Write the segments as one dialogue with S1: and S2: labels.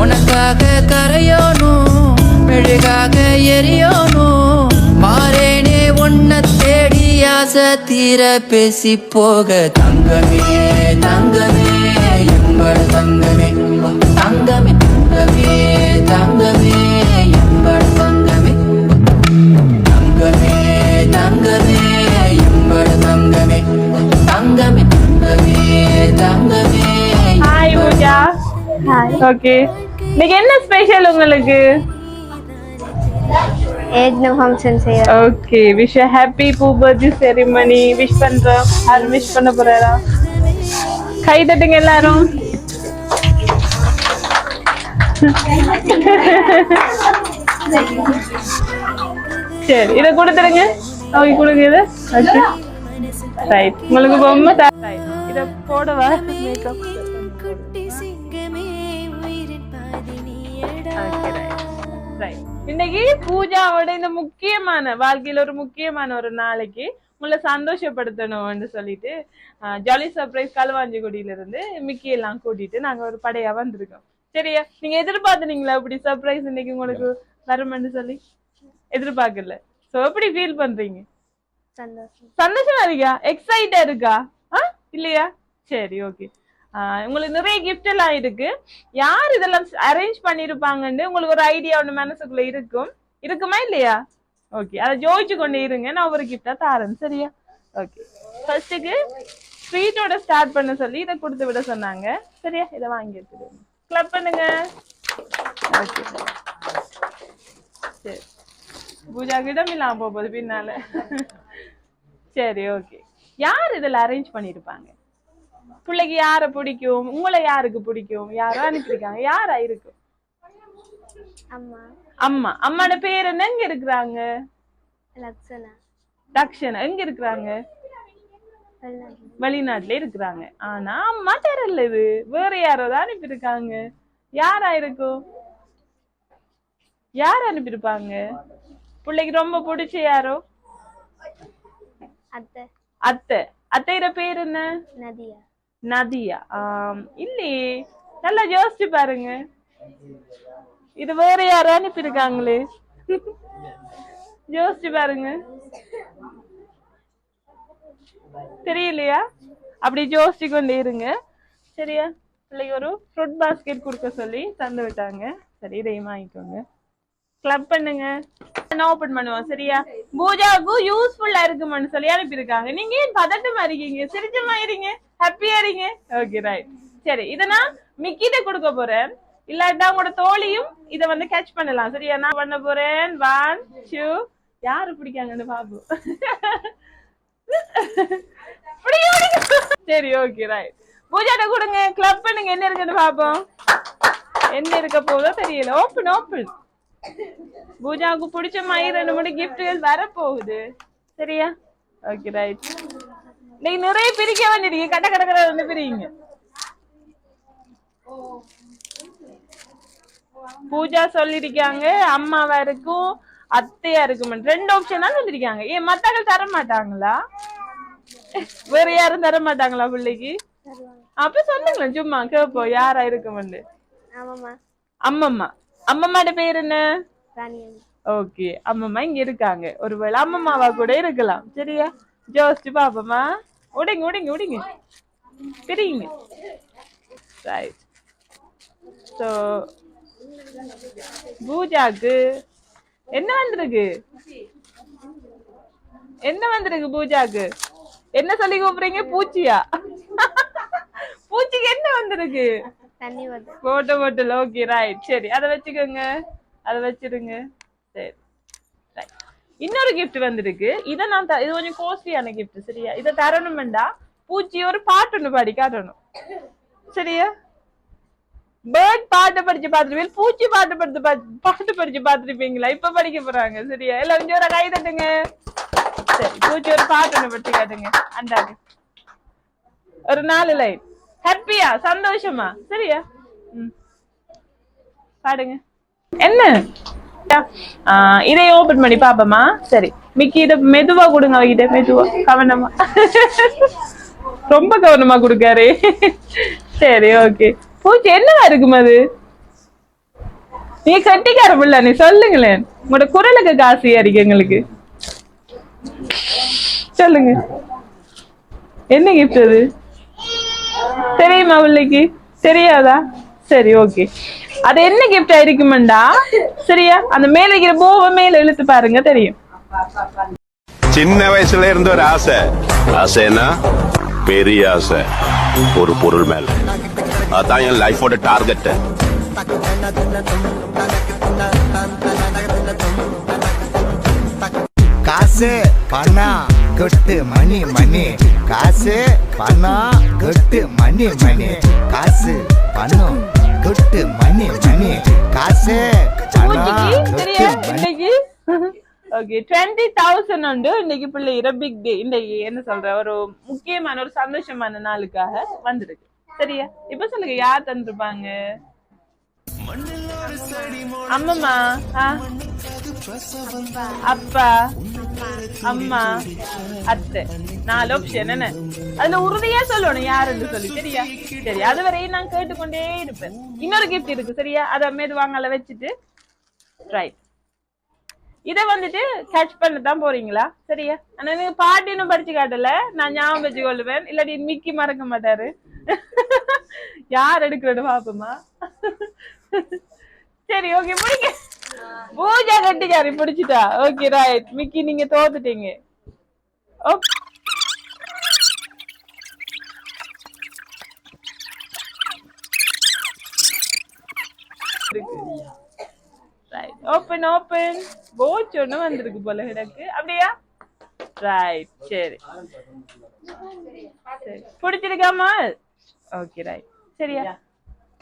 S1: உனக்காக கரையோனும் மெழுகாக எரியோனும் மாறேனே உன்னை தேடி ஆசை தீர பேசி போக தங்கமே தங்கமே எங்கள் தங்கமே தங்கமே தங்கமே தங்கமே எங்கள் தங்கமே தங்கமே தங்கமே எங்கள் தங்கமே தங்கமே தங்கமே தங்கமே.
S2: ஹாய் பூஜா.
S3: ஹாய்.
S2: ஓகே, இன்னைக்கு என்ன ஸ்பெஷல் உங்களுக்கு?
S3: ஏஜ்ன ஃபங்க்ஷன் செய்ய.
S2: Okay, wish happy birthday ceremony. Wish பண்றோம். யார் விஷ் பண்ண போறா? கை தட்டுங்க எல்லாரும். சரி, இத கொடுத்துருங்க. ஓகே, கொடுங்க இத. Okay right. உங்களுக்கு பொம்மை ரைட். இத போடவா மேக்கப்? இன்னைக்கு பூஜாவோட இந்த முக்கியமான வாழ்க்கையில ஒரு முக்கியமான ஒரு நாளைக்கு உங்களை சந்தோஷப்படுத்தணும்னு சொல்லிட்டு ஜாலி சர்ப்ரைஸ் களுவாஞ்சிக்குடியில இருந்து மிக்கி எல்லாம் கூட்டிட்டு நாங்க ஒரு படையா வந்திருக்கோம். சரியா? நீங்க எதிர்பார்த்துனீங்களா இப்படி சர்ப்ரைஸ் இன்னைக்கு உங்களுக்கு வரும்னு சொல்லி? எதிர்பார்க்கல. சோ எப்படி ஃபீல் பண்றீங்க? சந்தோஷமா இருக்கா? எக்ஸைட்டா இருக்கா? இல்லையா? சரி, ஓகே. உங்களுக்கு நிறைய கிஃப்ட் எல்லாம் இருக்கு. யார் இதெல்லாம் அரேஞ்ச் பண்ணிருப்பாங்கன்னு உங்களுக்கு ஒரு ஐடியா ஒண்ணு மனசுக்குள்ள இருக்குமா இல்லையா? ஓகே, அதை ஜோதிச்சு கொண்டு இருங்க. நான் ஒரு கிஃப்டா தாரேன். சரியா? ஓகே, ஃபர்ஸ்ட்டுக்கு ஸ்வீட்டோட ஸ்டார்ட் பண்ண சொல்லி இதை கொடுத்து விட சொன்னாங்க. சரியா? இதை வாங்கி எடுத்துடுங்க. கிளப் பண்ணுங்க. ஓகே, சரி. பூஜா கிட்ட இல்லாம போகுது பின்னால. சரி, ஓகே. யார் இதில் அரேஞ்ச் பண்ணிருப்பாங்க? பிள்ளைக்கு யார பிடிக்கும்? உங்களை யாருக்கு பிடிக்கும்? யாரோ அனுப்பியிருக்காங்க. யாரா இருக்கும்? அம்மா. அம்மாட பேர் என்ன? எங்க இருக்கிறாங்க? தக்ஷனா. எங்க இருக்கிறாங்க? வெளிநாட்டுல இருக்கிறாங்க. ஆனா அம்மா தெரியல. இது வேற யாரோ தான் அனுப்பியிருக்காங்க. யாரா இருக்கும்? யார் அனுப்பியிருப்பாங்க? பிள்ளைக்கு ரொம்ப பிடிச்ச யாரோ? அத்தை. அத்தையோட பேர் என்ன? நதியா. இல்லையே, நல்லா யோசிச்சு பாருங்க. இது வேற யாரோ அனுப்பியிருக்காங்களே. யோசிச்சு பாருங்க. தெரியலையா? அப்படி யோசிச்சு கொண்டே இருங்க. சரியா? பிள்ளைக்கு ஒரு ஃப்ரூட் பாஸ்கெட் கொடுக்க சொல்லி தந்து விட்டாங்க. சரி, இதையும் வாங்கிக்கோங்க. கிளப் பண்ணுங்க. ஓபன் பண்ணுவோம். சரியா? பூஜாவுக்கு யூஸ்ஃபுல்லா இருக்குமான்னு சொல்லி அனுப்பியிருக்காங்க. நீங்க ஏன் பதட்டமா இருக்கீங்க? சிரிச்சமா இருங்க, ஹாப்பியா இருங்க. Okay right. சரி, இத நான் மிக்கிட்ட கொடுக்க போறேன். இல்லாட்டா உங்களோட தோழியும் இத வந்து கேட்ச் பண்ணலாம். சரியா? நான் பண்ண போறேன். 1 2. யாரு பிடிக்காங்கன்னு பாபு. சரி, ஓகே ரைட். பூஜாட்ட கொடுங்க. கிளப் பண்ணுங்க. என்ன இருக்குன்னு பாப்போம். என்ன இருக்க போதோ தெரியல. ஓப்பன். பூஜாவுக்கு பிடிச்ச மாதிரி 2 3 கிஃப்ட்கள் வர போகுது. சரியா? Okay right. நீங்க நிறைய பிரிக்க வேண்டியீங்க. கட்ட வந்து பிரிங்க. பூஜா சொல்லிருக்காங்க அம்மாவா இருக்கும் அத்தையா இருக்கும். 2 ஆப்ஷன் தான் சொல்லிருக்காங்க. ஏன் மத்தாக்கள் தர மாட்டாங்களா? வேற யாரும் தர மாட்டாங்களா பிள்ளைக்கு? அப்ப சொல்லுங்களேன், சும்மா கேப்போம் யாரா இருக்கும்னு. அம்மம்மாட பேர் என்ன? ஓகே, அம்மம்மா இங்க இருக்காங்க. ஒருவேளை அம்மம்மாவா கூட இருக்கலாம். சரியா? ஜோஸ்ட் பாப்பமா. உடைங்க பிரிங்க. ரைட். சோ பூஜாக்கு என்ன வந்திருக்கு? பூஜாக்கு என்ன சொல்லி கூப்பிடுறீங்க? பூச்சியா? பூச்சிக்கு என்ன வந்திருக்கு? போட்டல். Okay right. சரி, அதை வச்சுக்கோங்க. அதை வச்சிருங்க. சரி ரைட். இன்னொரு கிஃப்ட் வந்திருக்கு. இதை நான் இது கொஞ்சம் காஸ்ட்லியான கிஃப்ட். சரியா? இதை தரணும்டா பூச்சி ஒரு பாட்டு ஒண்ணு பாடி காட்டணும். சரியா? பேர்ட் பாட்டு படிச்சு பாத்துருப்பீங்க, பூச்சி பாட்டு படிச்சு பாத்துருப்பீங்களா? இப்ப படிக்க போறாங்க. சரியா? எல்லாம் கொஞ்சம் ஒரு கை தட்டுங்க. சரி, பூச்சி ஒரு பாட்டு ஒண்ணு படிச்சு காட்டுங்க. அண்டாங்க ஒரு 4 லைன். ஹாப்பியா? சந்தோஷமா? சரியா? பாடுங்க. என்ன இதை ஓபன் பண்ணி பாப்பமா? சரி, மிக்கி இத மெதுவா கொடுங்க. அவகிட்ட மெதுவா, கவனமா. ரொம்ப கவனமா கொடுக்காரு. சரி, ஓகே. பூச்சி என்னவா இருக்கும் அது? நீ கட்டிக்கார பிள்ளை, நீ சொல்லுங்களேன். உங்களோட குரலுக்கு காசு இருக்கு எங்களுக்கு. சொல்லுங்க, என்ன கிஃப்ட் அது? தெரியுமா பிள்ளைக்கு? தெரியாதா? சரி, ஓகே. அது என்ன கிஃப்டா இருக்குமெண்டா, சரியா? அந்த மேல இருக்கிற போவ மேல இழுத்து பாருங்க, தெரியும்.
S4: சின்ன வயசுல இருந்து ஒரு ஆசை. ஆசைன்னா பெரிய ஆசை, ஒரு பொருள் மேல. அதான் என் லைஃபோட டார்கெட்.
S5: காசு பணம் கொட்டு மணி மணி, காசு பணம் கொட்டு மணி மணி, காசு பணம் கொட்டு மணி மணி, காசு பணம் கொட்டு மணி.
S2: ஓகே, 20,000 உண்டு. இன்னைக்கு பிள்ளைகிற பிக் டே. இன்னைக்கு என்ன சொல்ற, ஒரு முக்கியமான ஒரு சந்தோஷமான நாளுக்காக வந்திருக்கு, சரியா? இப்ப சொல்லுங்க, யார் தந்துருப்பாங்க? அம்மம்மா, அப்பா, அம்மா, அத்தை. 4 ஆப்ஷன். என்ன அதுல உறுதியா சொல்லணும் யாருன்னு சொல்லி, சரியா? சரி, அது வரையும் நான் கேட்டுக்கொண்டே இருப்பேன். இன்னொரு கிஃப்ட் இருக்கு, சரியா? அத மெதுவாங்கல வச்சுட்டு ரைட். இத வந்துட்டு கேட்ச் பண்ண தான் போறீங்களா, சரியா? ஆனா நீங்க பாட்டினும் படிச்சு காட்டல, நான் ஞாபகம் வச்சு கொள்ளுவேன். இல்லாட்டி மிக்கி மறக்க மாட்டாரு. யார் எடுக்கிறோன்னு பாப்போமா? சரி, ஓகே, பிடிக்க. பூஜா கட்டிக்காரி பிடிச்சிட்டா. Okay, right. மிக்கி, நீங்க தோத்துட்டீங்க. Open open. போச் ஒண்ணு வந்திருக்கு போல எனக்கு, அப்படியா? ரைட், சரி சரி, பிடிச்சிருக்காமா? ஓகே, ரைட், சரியா?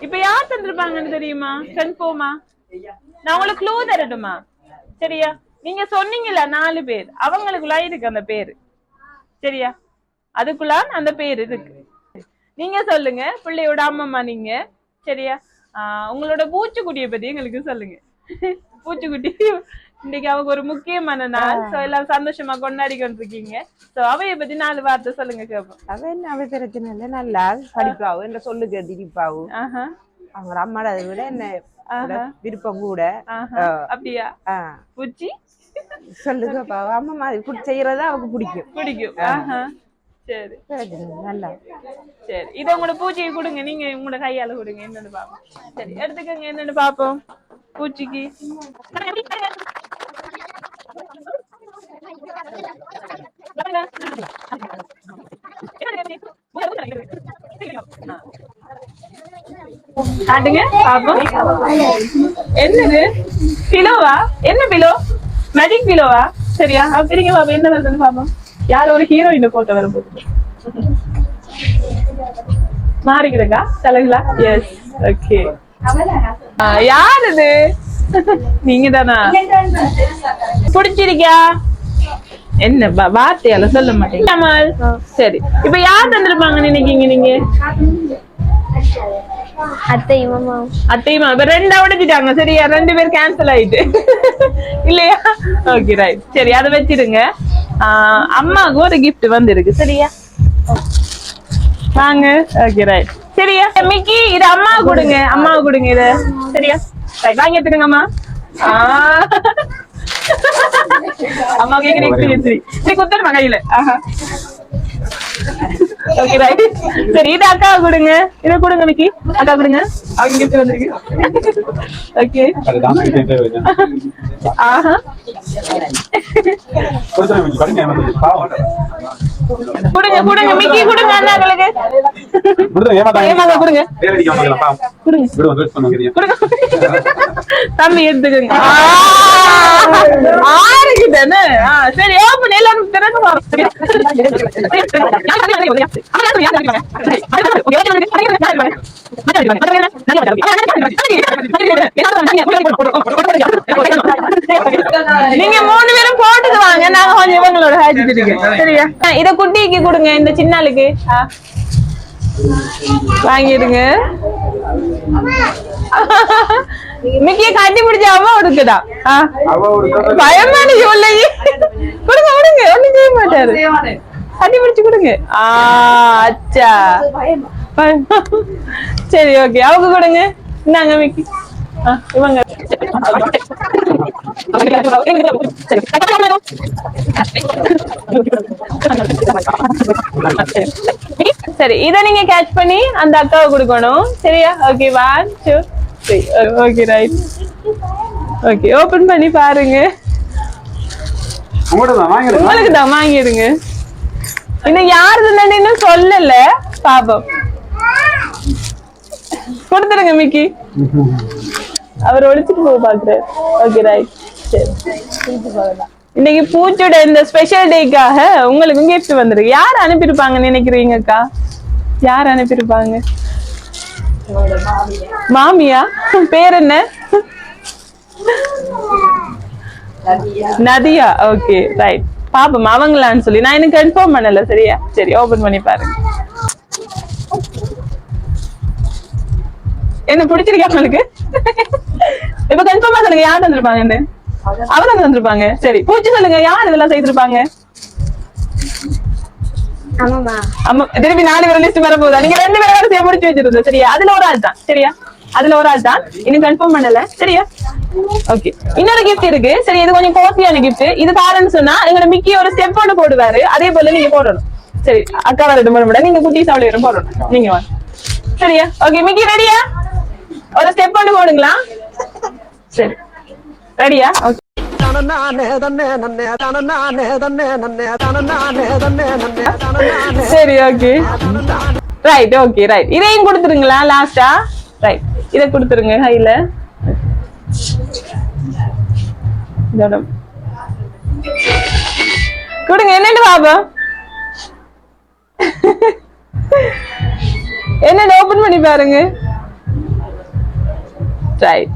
S2: இப்ப யார் தந்திருப்பாங்கன்னு தெரியுமா? கன்ஃபார்மா? நான் உங்களுக்கு க்ளூ தரட்டுமா? சரியா? நீங்க சொன்னீங்கல்ல 4 பேர், அவங்களுக்குள்ள இருக்கு அந்த பேரு, சரியா? அதுக்குள்ள அந்த பேர் இருக்கு. நீங்க சொல்லுங்க, பிள்ளையோட அம்மம்மா நீங்க, சரியா? உங்களோட பூச்சிக்குட்டியை பத்தி எங்களுக்கு சொல்லுங்க. பூச்சிக்குட்டி இன்னைக்கு அவங்க ஒரு முக்கியமான நாள். சோ எல்லாம் சந்தோஷமா கொண்டாடி கொண்டிருக்கீங்க. சோ அவைய பத்தி 4 வார்த்தை சொல்லுங்க கேப்போம்.
S6: அவ என்ன, அவ பிரச்சனை இல்ல, நல்லா படிப்பாவும் என்ன சொல்லு கேட்டிருப்பாவும். அவங்க அம்மாட அதை விட என்ன விருப்பம் கூட.
S2: அப்படியா? பூச்சி
S6: சொல்லுங்க, அம்மா செய்யறதா அவக்கு பிடிக்கும்.
S2: சரி,
S6: நல்லா.
S2: சரி, இத உங்களோட பூச்சிக்கு கொடுங்க. நீங்க உங்களோட கையால கொடுங்க, என்னன்னு பாப்போம். சரி, எடுத்துக்கங்க, என்னன்னு பாப்போம். பூச்சிக்கு காட்டுங்க பாப்போம். என்னது? பிலோவா? என்ன பிலோ? மேஜிக் பிலோவா? சரியா? அப்படிங்க பாப்போம், என்ன வருதுன்னு பாப்போம். யார் ஒரு ஹீரோயின் போட்டோ வரும்போது மாறிக்கிறக்கா தலைங்களா? S, okay. யார் இது? நீங்க தானா? பிடிச்சிருக்கா? என்ன வார்த்தையால சொல்ல மாட்டீங்க? சரி, இப்ப யார் தந்திருப்பாங்க நினைக்கீங்க நீங்க?
S3: அத்தையுமா.
S2: அத்தையுமா? இப்ப 2 உடைச்சிட்டாங்க, சரியா? 2 பேர் கேன்சல் ஆயிட்டு இல்லையா? ஓகே, ரைட், சரி, அதை வச்சிருங்க. அம்மாவுக்கு ஒரு கிஃப்ட் வந்திருக்கு, சரியா? வாங்க. ஓகே, ரைட், சரியா? மிக்கி, இது அம்மாவுக்கு கொடுங்க, அம்மாவுக்கு கொடுங்க இத, சரியா? வாங்கி எடுத்துக்கங்க அம்மா. அம்மா கேக்குற எக்ஸ்பீரியன்ஸ் சரி, குத்துருமா கையில. ஓகே, ரைட், சரி, இது அக்கா கொடுங்க. இத கொடுங்க மிக்கி, அக்கா கொடுங்க. அவங்க கிஃப்ட் வந்திருக்கு. ஓகே, கொடுங்க கொடுங்க மிக்கி, கொடுங்க அண்ணாங்களுக்கு. கொடுங்க தம்பி, எடுத்துக்கங்க. ஆறுக்கு தானே? சரி, ஓப்பன் எல்லாரும் திறந்து நீங்க 3 பேரும் போட்டுக்கு வாங்க, நாங்க கொஞ்சம் இவங்களோட சரியா? இத குட்டிக்கு கொடுங்க, இந்த சின்னாளுக்கு வாங்கிடுங்க. மிக்கிய கட்டி பிடிச்ச அம்மா இருக்குதா? பயமான சொல்லையே. கொடுங்க கொடுங்க, ஒண்ணும் செய்ய மாட்டாரு. கட்டி பிடிச்சு கொடுங்க. அச்சா, சரி, ஓகே, அவங்க கொடுங்க. இந்தாங்க மிக்கி. இவங்க சரி, இத நீங்க கேட்ச் பண்ணி அந்த அக்காவை கொடுக்கணும். சரியா? Okay, 1 2 3. Okay, right. Okay, open பண்ணி பாருங்க. உங்களுக்கு தான் வாங்கிடுங்க. இன்னும் யாருதுன்னு இன்னும் சொல்லல, பாப்போம். கொடுத்துருங்க மிக்கி. அவர் ஒழிச்சுட்டு போக பாக்குறாரு. Okay, right. சரி, இன்னைக்கு பூச்சோட இந்த ஸ்பெஷல் டேக்காக உங்களுக்கு கிஃப்ட் வந்திருக்கு. யார் அனுப்பியிருப்பாங்கன்னு நினைக்கிறீங்க அக்கா? யார் அனுப்பியிருப்பாங்க? மாமியா? பேர் என்ன? நதியா? Okay, right. பாப்போம் அவங்களான்னு சொல்லி நான் எனக்கு கன்ஃபார்ம் பண்ணல. சரியா? சரி, ஓபன் பண்ணி பாருங்க. என்ன பிடிச்சிருக்கா உங்களுக்கு? இப்ப கன்ஃபார்மா சொல்லுங்க, யார் வந்திருப்பாங்கன்னு. அவங்க வந்திருப்பாங்க. சரி, பூச்சி சொல்லுங்க, யார் இதெல்லாம் செய்திருப்பாங்க? அம்மா. திருப்பி 4 பேர் லிஸ்ட் வர போதா? நீங்க 2 பேரும் முடிச்சு வச்சிருந்தோம். சரியா? அதுல ஒரு ஆள் தான். சரியா? அதுல ஒரு ஆள் தான். இன்னும் கன்ஃபார்ம் பண்ணல. சரியா? ஓகே, இன்னொரு கிஃப்ட் இருக்கு. சரி, இது கொஞ்சம் காஸ்ட்லியான கிஃப்ட். இது பாருன்னு சொன்னா எங்களோட மிக்கி ஒரு ஸ்டெப் ஒன்று போடுவாரு. அதே போல நீங்க போடணும். சரி, அக்கா வரட்டும் போட நீங்க குட்டி சாவளி வரும் போடணும். நீங்க வாங்க. சரியா? ஓகே, மிக்கி ரெடியா? ஒரு ஸ்டெப் ஒன்று போடுங்களா? சரி, ரெடியா? ஓகே, சரி, ஓகே, ரைட். Okay, right. இதையும் கொடுத்துருங்களா லாஸ்டா? ரைட், இதை கொடுத்துருங்க கையில. கொடுங்க. என்னன்னு பாபா? என்னன்னு ஓபன் பண்ணி பாருங்க. ரைட்,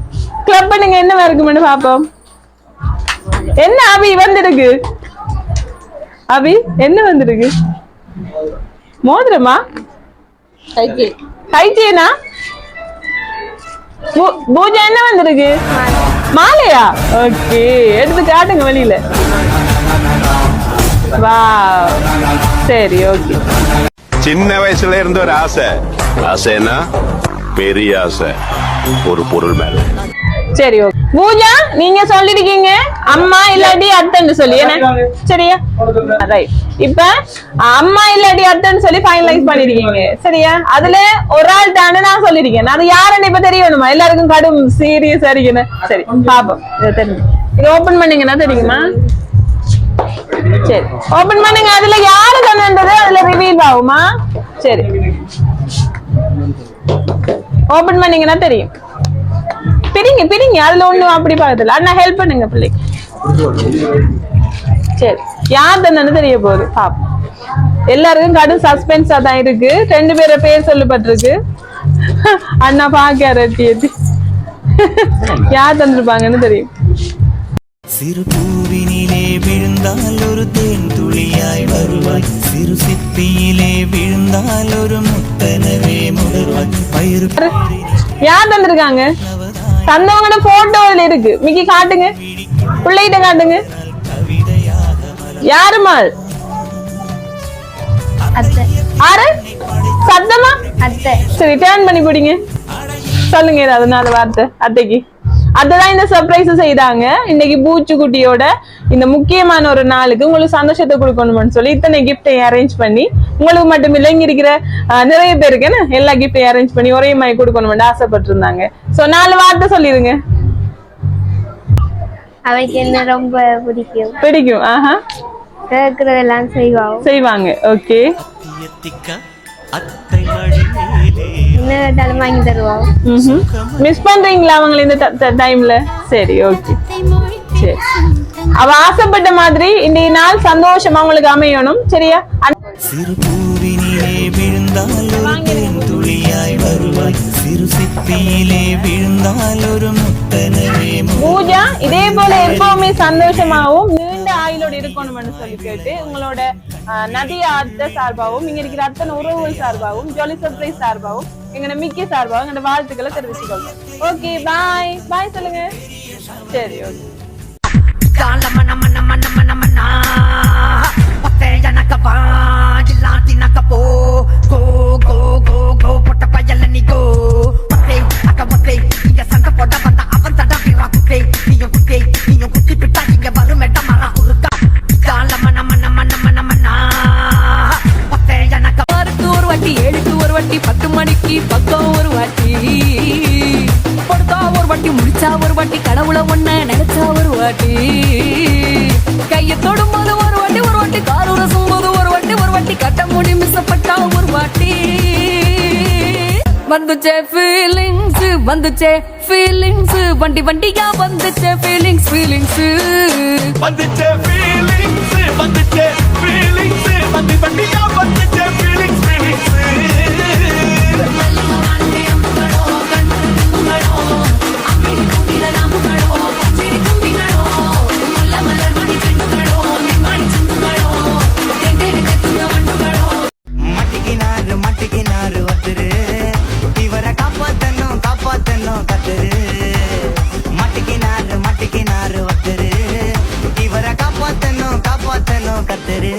S2: கிளப் பண்ணுங்க. என்ன இருக்குன்னு பாப்போம். என்ன அபி வந்திருக்கு? அபி என்ன வந்திருக்கு? மோதிரமா? கைச்சேனா? பூஜா என்ன வந்திருக்கு? மாலையா? ஓகே, எடுத்து காட்டுங்க வெளியில. வா, சரி, ஓகே.
S4: சின்ன வயசுல இருந்த ஒரு ஆசைன்னா பெரிய ஆசை ஒரு பொருள் மேல.
S2: சரி, ஓகே. பூஜா, நீங்க சொல்லிருக்கீங்க அம்மா இல்லாட்டி அத்தைன்னு சொல்லி என்ன? சரியா? ரைட். இப்ப அம்மா இல்லாட்டி அத்தைன்னு சொல்லி ஃபைனலைஸ் பண்ணிருக்கீங்க. சரியா? அதுல ஒரு ஆள் தானே நான் சொல்லிருக்கேன். அது யாருன்னு இப்ப தெரியணுமா? எல்லாருக்கும் கடும் சீரியஸா இருக்குன்னு. சரி, பாப்போம். இது ஓபன் பண்ணீங்கன்னா தெரியுமா? சரி, ஓபன் பண்ணுங்க. அதுல யாரு தானேன்றது அதுல ரிவீல் ஆகுமா? சரி, ஓபன் பண்ணீங்கன்னா தெரியும். பிரிங்க பிரிங்க, அதுல ஒண்ணும் அப்படி பார்க்கல. அண்ணா ஹெல்ப் பண்ணுங்க பிள்ளைக்கு. சரி, யார் தானே தெரிய போகுது பாப்போம். எல்லாருக்கும் கடும் சஸ்பென்ஸா தான் இருக்கு. 2 பேரை பேர் சொல்லப்பட்டிருக்கு. அண்ணா பாக்காரு யார் தந்திருப்பாங்கன்னு தெரியும்.
S7: சிறு பூவினிலே விழுந்தால் ஒரு தேன் துளியாய் வருவாய், சிறு சிப்பியிலே விழுந்தால் ஒரு முத்தனவே முடர்வாய். பயிர்
S2: யார் தந்திருக்காங்க? தந்தவங்களோட போட்டோ அதுல இருக்கு. மிக்கி காட்டுங்க, பிள்ளைகிட்ட காட்டுங்க. யாருமா? ஆறு சத்தமா? சரி, டர்ன் பண்ணி பிடிங்க. சொல்லுங்க ஏதாவது 4 வார்த்தை அத்தைக்கு. அதுதான் இந்த சர்ப்ரைஸ் செய்தாங்க. இன்னைக்கு பூச்சிக்குட்டியோட இந்த முக்கியமான ஒரு நாளுக்கு உங்களுக்கு சந்தோஷத்தை கொடுக்கணும்னு சொல்லி இத்தனை கிஃப்டையும் அரேஞ்ச் பண்ணி, உங்களுக்கு மட்டும் இல்லை இங்க இருக்கிற நிறைய பேருக்கு எல்லா கிஃப்டையும் அரேஞ்ச் பண்ணி ஒரே மாதிரி கொடுக்கணும்னு ஆசைப்பட்டு இருந்தாங்க. சோ 4 வார்த்தை சொல்லிருங்க.
S3: அவைக்கு என்ன ரொம்ப பிடிக்கும்?
S2: பிடிக்கும். ஆஹா,
S3: கேட்கறதெல்லாம்
S2: செய்வாங்க. ஓகே,
S3: என்ன கேட்டாலும் வாங்கி தருவாங்க.
S2: மிஸ் பண்றீங்களா அவங்களை இந்த டைம்ல? சரி, ஓகே. சரி, அவ ஆசைப்பட்ட மாதிரி இன்றைய நாள் சந்தோஷமா உங்களுக்கு அமையணும். சரியா?
S7: சிறு பூவினிலே விழுந்தால் ஒரு தேன் துளியாய் வருவாய், சிறு சிப்பியிலே விழுந்தால் ஒரு முத்தனவே.
S2: பூஜா இதே போல எப்பவுமே சந்தோஷமாவும் நீண்ட ஆயுளோடு இருக்கணும்னு சொல்லி கேட்டு உங்களோட நதியா அத்தை சார்பாகவும் இங்க இருக்கிற அத்தனை உறவுகள் சார்பாகவும் ஜாலி சர்ப்ரைஸ் சார்பாகவும் எங்க மிக்கி சார்பாகவும் எங்களோட வாழ்த்துக்களை தெரிவிச்சுக்கொள்ளும். ஓகே, பாய் பாய் சொல்லுங்க. சரி, ஓகே.
S8: go. வாட்டி கையை தொடும்போது ஒரு வாட்டி கார் உரசும் போது ஒரு வாட்டி கட்ட முடி மிஸ்ஸப்பட்டா ஒரு வாட்டி வந்துச்சே ஃபீலிங்ஸ் வண்டி வண்டியா வந்துச்சே ஃபீலிங்ஸ்
S7: வந்துச்சே ஃபீலிங்ஸ் வந்துச்சே ஃபீலிங்ஸ் வண்டி வண்டியா வந்துச்சே ஃபீலிங்ஸ் மட்டிக்கினாரு ஒருத்தரு இவரை காப்பாத்தணும் கத்துரு மட்டிக்கினாரு ஒருத்தரு இவரை காப்பாத்தணும் கத்துரு